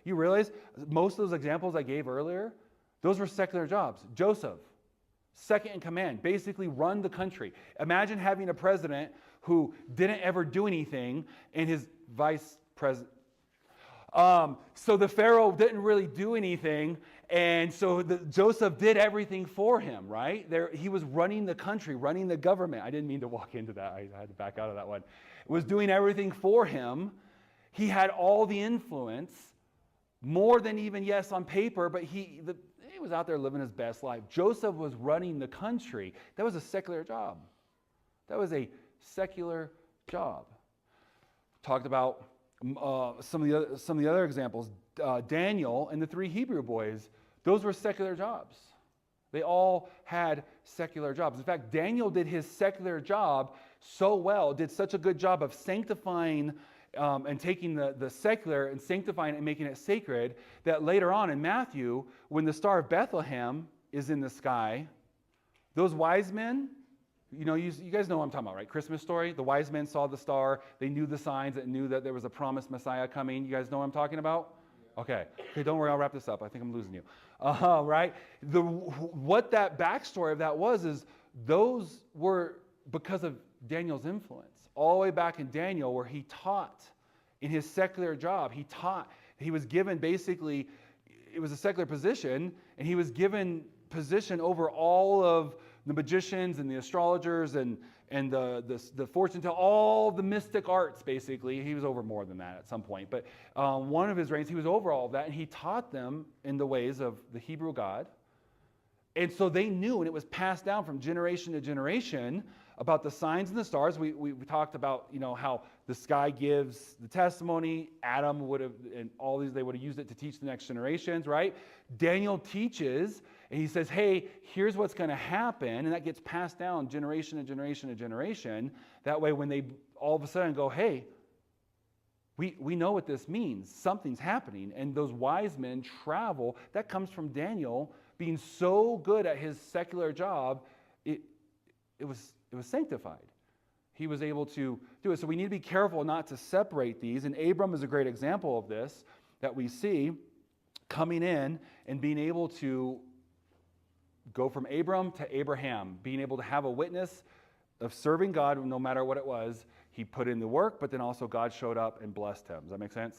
You realize most of those examples I gave earlier, those were secular jobs. Joseph, second in command, basically run the country. Imagine having a president who didn't ever do anything and his vice president. So the Pharaoh didn't really do anything, and so Joseph did everything for him, right? He was running the country, running the government. I didn't mean to walk into that. I had to back out of that one. Was doing everything for him. He had all the influence, more than even, yes, on paper, but he was out there living his best life. Joseph was running the country. That was a secular job. That was a secular job. Talked about some of the other examples. Daniel and the 3 Hebrew boys, those were secular jobs. They all had secular jobs. In fact, Daniel did his secular job so well, did such a good job of sanctifying and taking the secular and sanctifying it and making it sacred, that later on in Matthew, when the Star of Bethlehem is in the sky, those wise men, you guys know what I'm talking about, right? Christmas story. The wise men saw the star. They knew the signs that knew that there was a promised Messiah coming. You guys know what I'm talking about? Okay, don't worry, I'll wrap this up. I think I'm losing you. Right? What that backstory of that was is those were because of Daniel's influence. All the way back in Daniel where he taught in his secular job. He was given basically, it was a secular position, and he was given position over all of the magicians and the astrologers and the fortune tellers, all the mystic arts, basically. He was over more than that at some point. But one of his reigns, he was over all of that, and he taught them in the ways of the Hebrew God. And so they knew, and it was passed down from generation to generation about the signs and the stars. We talked about, how the sky gives the testimony. Adam would have, and all these, they would have used it to teach the next generations, right? Daniel teaches, and he says, hey, here's what's going to happen. And that gets passed down generation to generation to generation. That way, when they all of a sudden go, hey, we know what this means. Something's happening. And those wise men travel. That comes from Daniel being so good at his secular job, it was sanctified. He was able to do it. So we need to be careful not to separate these. And Abram is a great example of this that we see coming in and being able to go from Abram to Abraham, being able to have a witness of serving God no matter what it was. He put in the work, but then also God showed up and blessed him. Does that make sense?